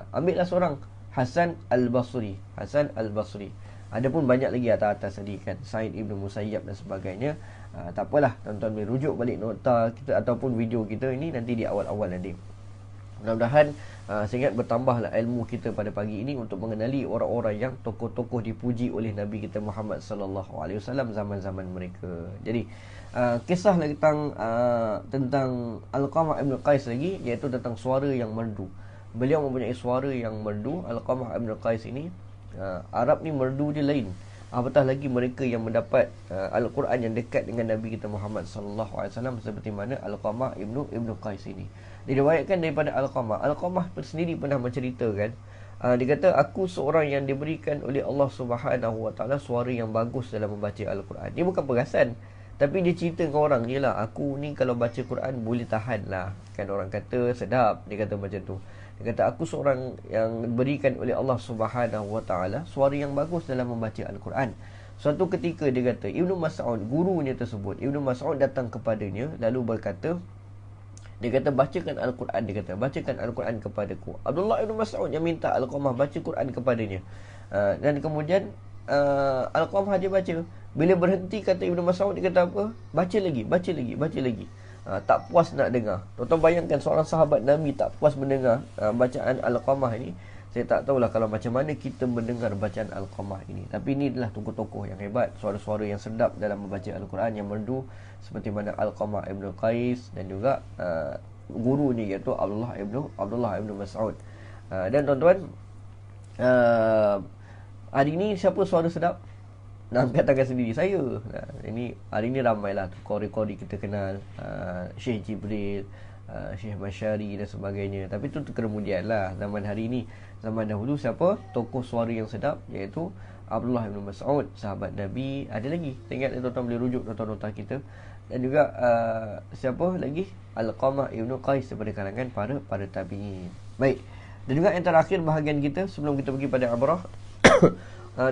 S1: Ambillah seorang, Hasan Al-Basri. Ada pun banyak lagi atas tadi kan, Sa'id Ibn Musayyab dan sebagainya. Tak apalah, tuan-tuan boleh rujuk balik nota kita ataupun video kita ini nanti di awal-awal nanti. Mudah-mudahan saya ingat bertambahlah ilmu kita pada pagi ini untuk mengenali orang-orang yang tokoh-tokoh dipuji oleh Nabi kita Muhammad sallallahu alaihi wasallam zaman-zaman mereka. Jadi kisah lagi tentang Alqamah Ibn Qais lagi, iaitu tentang suara yang merdu. Beliau mempunyai suara yang merdu. Alqamah Ibn Qais ini, Arab ni merdu dia lain. Apatah lagi mereka yang mendapat Al-Quran yang dekat dengan Nabi kita Muhammad sallallahu alaihi wasallam seperti mana Alqamah Ibn Qais ini. Diriwayatkan daripada Alqamah sendiri pernah menceritakan, dia kata, aku seorang yang diberikan oleh Allah Subhanahu wa taala suara yang bagus dalam membaca Al-Quran. Dia bukan perasan, tapi dia cerita dengan orang, yalah aku ni kalau baca Quran boleh tahan lah, kan, orang kata sedap, dia kata macam tu. Dia kata, aku seorang yang diberikan oleh Allah Subhanahu wa taala suara yang bagus dalam membaca Al-Quran. Suatu ketika dia kata, Ibnu Mas'ud, gurunya tersebut, Ibnu Mas'ud datang kepadanya lalu berkata, dia kata, bacakan Al-Quran. Dia kata, bacakan Al-Quran kepadaku. Abdullah Ibn Mas'ud yang minta Alqamah baca Quran kepadanya. Dan kemudian Alqamah dia baca. Bila berhenti, kata Ibn Mas'ud, dia kata apa? Baca lagi. Tak puas nak dengar. Tuan-tuan bayangkan seorang sahabat Nabi tak puas mendengar bacaan Alqamah ini. Saya tak tahulah kalau macam mana kita mendengar bacaan Alqamah ini. Tapi ini adalah tokoh-tokoh yang hebat, suara-suara yang sedap dalam membaca Al-Quran, yang merdu, seperti mana Alqamah Ibn Qais dan juga gurunya iaitu Abdullah Ibn Mas'ud. Dan tuan-tuan, hari ini siapa suara sedap? Nak angkat tangan sendiri, saya. Ini hari ini ramailah kori-kori kita kenal, Syekh Jibril, Syekh Masyari dan sebagainya. Tapi itu kemudian lah, zaman hari ini. Zaman dahulu siapa tokoh suara yang sedap? Iaitu Abdullah bin Mas'ud, sahabat Nabi. Ada lagi, saya ingat tuan-tuan boleh rujuk nota-nota kita. Dan juga siapa lagi? Alqamah Ibn Qais daripada kalangan para tabi'in. Baik. Dan juga yang terakhir bahagian kita sebelum kita pergi pada abrah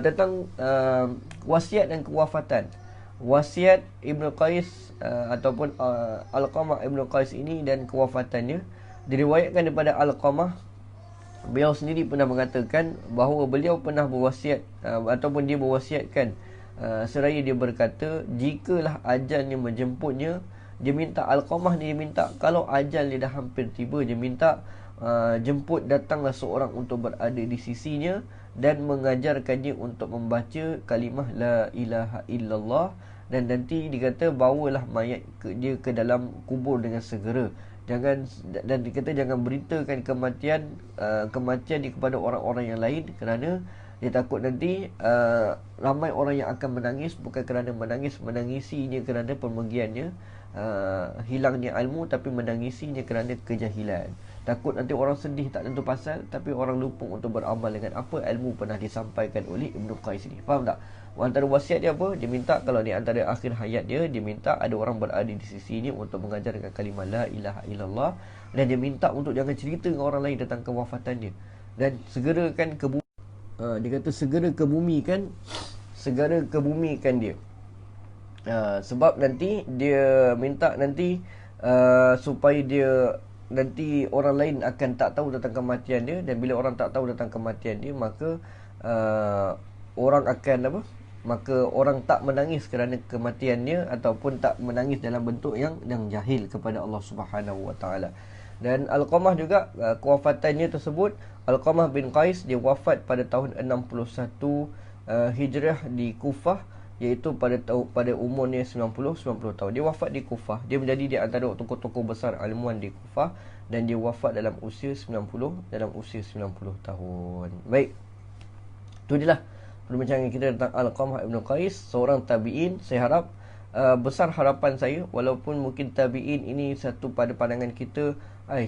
S1: tentang wasiat dan kewafatan. Wasiat Ibn Qais ataupun Alqamah Ibn Qais ini dan kewafatannya diriwayatkan daripada Alqamah. Beliau sendiri pernah mengatakan bahawa beliau pernah berwasiat ataupun dia berwasiatkan, seraya dia berkata, jikalah ajalnya menjemputnya, dia minta, Alqamah ni dia minta, kalau ajal dia dah hampir tiba, dia minta jemput, datanglah seorang untuk berada di sisinya dan mengajarkannya untuk membaca kalimah la ilaha illallah. Dan nanti dikata bawalah mayat dia ke dalam kubur dengan segera. Dan dikata jangan beritakan kematian dia kepada orang-orang yang lain, kerana dia takut nanti ramai orang yang akan menangis, bukan kerana menangisinya kerana pemergiannya, hilangnya ilmu, tapi menangisinya kerana kejahilan. Takut nanti orang sedih tak tentu pasal, tapi orang lupa untuk beramal dengan apa ilmu pernah disampaikan oleh Ibnu Qais ni. Faham tak? Antara wasiat dia apa? Dia minta kalau di antara akhir hayat dia, dia minta ada orang berada di sisi ni untuk mengajarkan kalimah la ilaha illallah, dan dia minta untuk jangan cerita dengan orang lain tentang kewafatan dia, dan segerakan ke bumi. Dia kata segera kebumikan dia. Sebab nanti dia minta nanti supaya dia nanti orang lain akan tak tahu tentang kematian dia, dan bila orang tak tahu tentang kematian dia, maka orang akan apa? Maka orang tak menangis kerana kematiannya, ataupun tak menangis dalam bentuk yang jahil kepada Allah Subhanahu Wa Taala. Dan Alqamah juga kewafatannya tersebut, Alqamah bin Qais dia wafat pada tahun 61 Hijrah di Kufah, iaitu pada umurnya 90 tahun. Dia wafat di Kufah. Dia menjadi di antara tokoh-tokoh besar ilmuwan di Kufah, dan dia wafat dalam usia 90 tahun. Baik. Itu dia lah perbincangan kita tentang Alqamah bin Qais, seorang tabi'in. Saya harap besar harapan saya, walaupun mungkin tabi'in ini satu pada pandangan kita,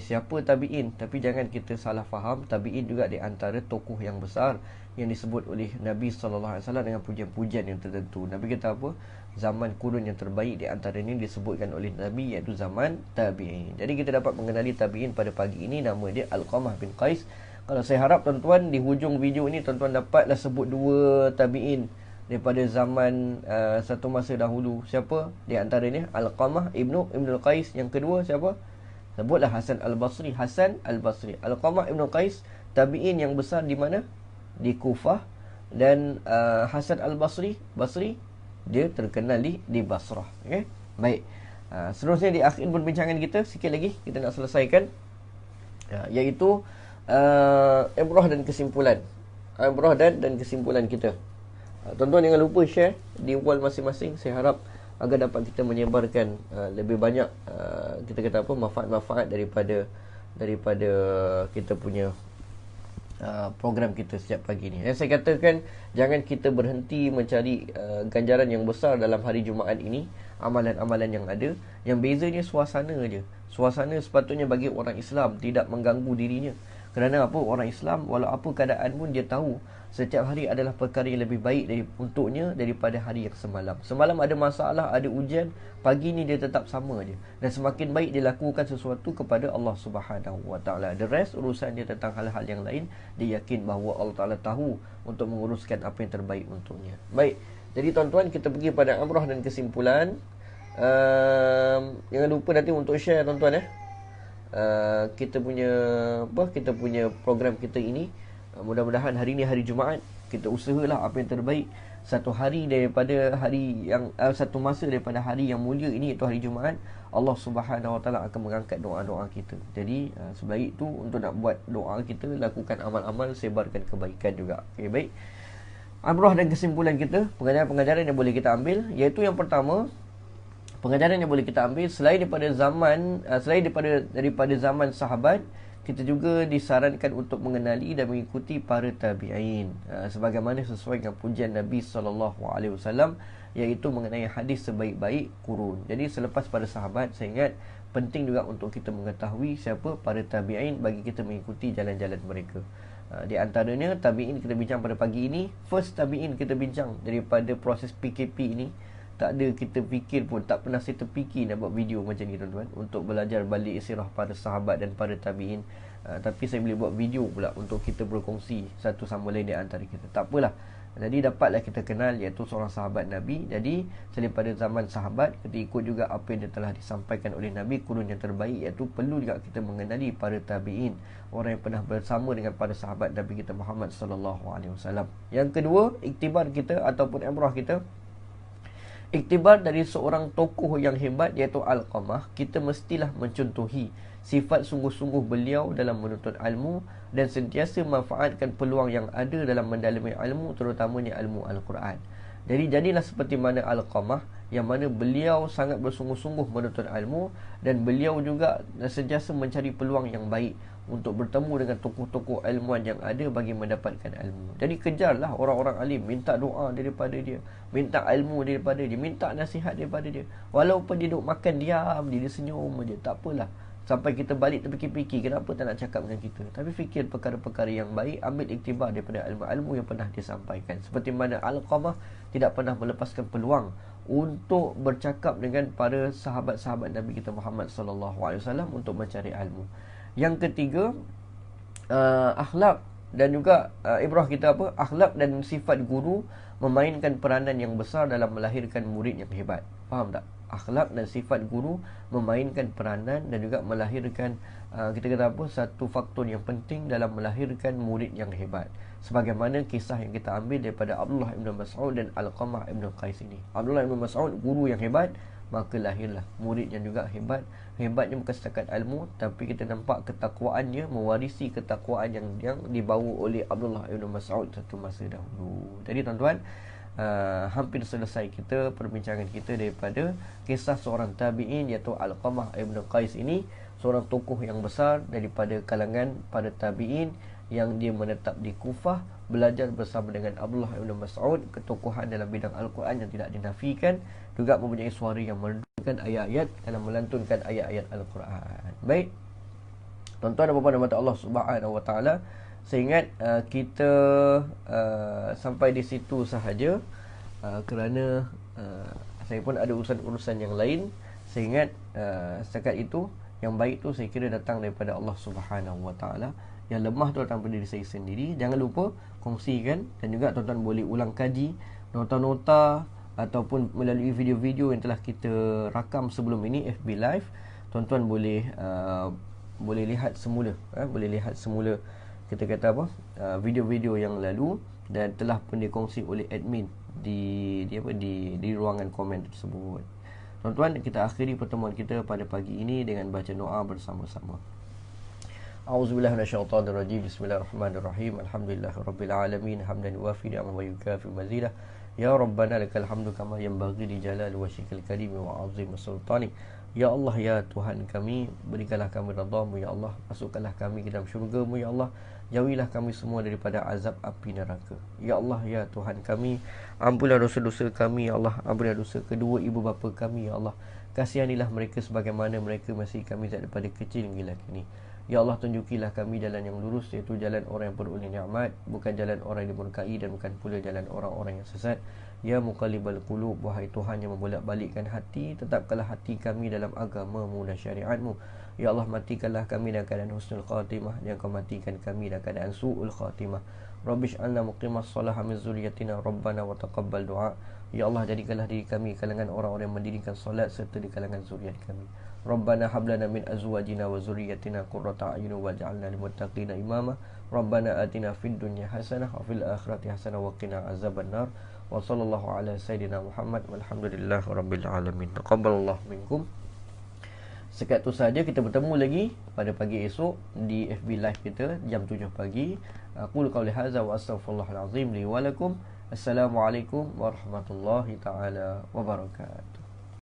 S1: siapa tabi'in? Tapi jangan kita salah faham, tabi'in juga di antara tokoh yang besar yang disebut oleh Nabi SAW dengan pujian-pujian yang tertentu. Nabi kata apa? Zaman kurun yang terbaik di antara ini disebutkan oleh Nabi, iaitu zaman tabi'in. Jadi kita dapat mengenali tabi'in pada pagi ini. Nama dia Alqamah bin Qais. Kalau saya harap tuan-tuan di hujung video ini tuan-tuan dapatlah sebut dua tabi'in daripada zaman satu masa dahulu. Siapa? Di antaranya Alqamah Ibnu Qais. Yang kedua siapa? Sebutlah Hasan Al-Basri. Alqamah Ibnu Qais tabi'in yang besar di mana? Di Kufah. Dan Hasan Al-Basri dia terkenal di Basrah. Okay? Baik. Seterusnya di akhir perbincangan kita, sikit lagi kita nak selesaikan, iaitu ibrah dan kesimpulan. Dan kesimpulan kita. Tuan-tuan jangan lupa share di wall masing-masing. Saya harap agar dapat kita menyebarkan lebih banyak kita kata apa, manfaat-manfaat daripada kita punya program kita setiap pagi ni. Yang saya katakan, jangan kita berhenti mencari ganjaran yang besar dalam hari Jumaat ini, amalan-amalan yang ada. Yang bezanya suasana je. Suasana sepatutnya bagi orang Islam tidak mengganggu dirinya. Kerana apa? Orang Islam walau apa keadaan pun dia tahu setiap hari adalah perkara yang lebih baik untuknya daripada hari yang semalam. Semalam ada masalah, ada ujian, pagi ni dia tetap sama je. Dan semakin baik dia lakukan sesuatu kepada Allah Subhanahu Wa Taala. The rest urusan dia tentang hal-hal yang lain, dia yakin bahawa Allah Taala tahu untuk menguruskan apa yang terbaik untuknya. Baik. Jadi tuan-tuan, kita pergi pada amrah dan kesimpulan. Jangan lupa nanti untuk share tuan-tuan kita punya program kita ini. Mudah-mudahan hari ni hari Jumaat, kita usahalah apa yang terbaik. Satu masa daripada hari yang mulia ini, iaitu hari Jumaat, Allah Subhanahu Wa Taala akan mengangkat doa-doa kita. Jadi sebaik itu untuk nak buat doa kita, lakukan amal-amal, sebarkan kebaikan juga. Okay, baik. Amrah dan kesimpulan kita, pengajaran-pengajaran yang boleh kita ambil, iaitu yang pertama, pengajaran yang boleh kita ambil selain daripada zaman sahabat, kita juga disarankan untuk mengenali dan mengikuti para tabi'in, sebagaimana sesuai dengan pujian Nabi SAW, iaitu mengenai hadis sebaik-baik kurun. Jadi selepas pada sahabat, saya ingat penting juga untuk kita mengetahui siapa para tabi'in bagi kita mengikuti jalan-jalan mereka. Di antaranya tabi'in kita bincang pada pagi ini. First tabi'in kita bincang daripada proses PKP ini. Tak ada kita fikir pun, tak pernah saya terfikir nak buat video macam ni tuan-tuan, untuk belajar balik sirah para sahabat dan para tabi'in. Tapi saya boleh buat video pula untuk kita berkongsi satu sama lain di antara kita. Tak apalah. Jadi dapatlah kita kenal iaitu seorang sahabat Nabi. Jadi daripada zaman sahabat, kita ikut juga apa yang telah disampaikan oleh Nabi, kurun yang terbaik, iaitu perlu juga kita mengenali para tabi'in, orang yang pernah bersama dengan para sahabat Nabi kita Muhammad SAW. Yang kedua, iktibar kita ataupun ibrah kita, iktibar dari seorang tokoh yang hebat iaitu Alqamah. Kita mestilah mencontohi sifat sungguh-sungguh beliau dalam menuntut ilmu dan sentiasa manfaatkan peluang yang ada dalam mendalami ilmu, terutamanya ilmu Al-Quran. Jadi jadilah seperti mana Alqamah, yang mana beliau sangat bersungguh-sungguh menuntut ilmu, dan beliau juga sentiasa mencari peluang yang baik untuk bertemu dengan tokoh-tokoh ilmuwan yang ada bagi mendapatkan ilmu. Jadi kejarlah orang-orang alim, minta doa daripada dia, minta ilmu daripada dia, minta nasihat daripada dia. Walaupun dia duduk makan diam, dia senyum je, tak apalah. Sampai kita balik terfikir-fikir, kenapa tak nak cakap dengan kita. Tapi fikir perkara-perkara yang baik, ambil iktibar daripada ilmu-ilmu yang pernah disampaikan. Seperti mana Alqamah tidak pernah melepaskan peluang untuk bercakap dengan para sahabat-sahabat Nabi kita Muhammad SAW untuk mencari ilmu. Yang ketiga, akhlak dan juga ibrah kita apa? Akhlak dan sifat guru memainkan peranan yang besar dalam melahirkan murid yang hebat. Faham tak? Akhlak dan sifat guru memainkan peranan dan juga melahirkan kita kata apa, satu faktor yang penting dalam melahirkan murid yang hebat. Sebagaimana kisah yang kita ambil daripada Abdullah ibn Mas'ud dan Alqamah ibn Qais ini. Abdullah ibn Mas'ud guru yang hebat, maka lahirlah murid yang juga hebat. Hebatnya bukan setakat ilmu, tapi kita nampak ketakwaannya, mewarisi ketakwaan yang dibawa oleh Abdullah ibn Mas'ud satu masa dahulu. Jadi tuan-tuan, hampir selesai kita perbincangan kita daripada kisah seorang tabi'in, iaitu Alqamah ibn Qais ini, seorang tokoh yang besar daripada kalangan para tabi'in yang dia menetap di Kufah, belajar bersama dengan Abdullah ibn Mas'ud, ketokohan dalam bidang Al-Quran yang tidak dinafikan, juga mempunyai suara yang melantunkan ayat-ayat dalam melantunkan ayat-ayat Al-Quran. Baik, tuan-tuan dan puan-puan mata Allah Subhanahu wa taala, saya ingat kita sampai di situ sahaja, kerana saya pun ada urusan-urusan yang lain. Saya ingat setakat itu, yang baik tu saya kira datang daripada Allah Subhanahu wa taala. Yang lemah tu datang daripada diri saya sendiri. Jangan lupa kongsikan, dan juga tuan-tuan boleh ulang kaji nota-nota ataupun melalui video-video yang telah kita rakam sebelum ini, FB Live. Tuan-tuan boleh lihat semula, boleh lihat semula, kita kata apa, video-video yang lalu, dan telah pun dikongsi oleh admin di ruangan komen tersebut. Tuan-tuan, kita akhiri pertemuan kita pada pagi ini dengan baca doa bersama-sama. A'udzubillahi minasyaitonirrajim. Bismillahirrahmanirrahim. Alhamdulillahirabbil alamin, hamdan yuwafi ni'amahu wa yukafi mazidah. Ya Rabbana lakal hamdu kama yanbaghi li jalali wajhikal karim wa 'azimi sultanik. Ya Allah, ya Tuhan kami, berikanlah kami redha-Mu ya Allah, masukkanlah kami ke dalam syurga-Mu ya Allah, jauhilah kami semua daripada azab api neraka. Ya Allah, ya Tuhan kami, ampunlah dosa-dosa kami ya Allah, ampunlah dosa kedua ibu bapa kami ya Allah. Kasihanilah mereka sebagaimana mereka masih kami daripada kecil hingga kini. Ya Allah, tunjukilah kami jalan yang lurus, iaitu jalan orang yang beroleh nikmat, bukan jalan orang yang dimurkai, dan bukan pula jalan orang-orang yang sesat. Ya Muqallibal Qulub, wahai Tuhan yang membolak-balikkan hati, tetapkanlah hati kami dalam agama-Mu dan syariat-Mu. Ya Allah, matikanlah kami dalam keadaan husnul khatimah, dan Kau matikan kami dalam keadaan su'ul khatimah. Rabbish anna muqimas salah min zuriyatina Rabbana wa taqabbal du'a. Ya Allah, jadikanlah diri kami kalangan orang-orang yang mendirikan solat serta di kalangan zuriat kami. Rabbana hablana min azwajina wa zurriyyatina qurrata a'yun waj'alna lil muttaqina imama. Rabbana atina fid dunya hasanah wa fil akhirati hasanah wa qina azabannar. Wa sallallahu ala sayidina Muhammad walhamdulillahi rabbil alamin. Taqabbalallahu minkum. Sekat tu saja, kita bertemu lagi pada pagi esok di FB Live kita jam 7 pagi. Aqulu qawli hadza wa astaghfirullahal azim li wa lakum. Assalamualaikum warahmatullahi taala wabarakatuh.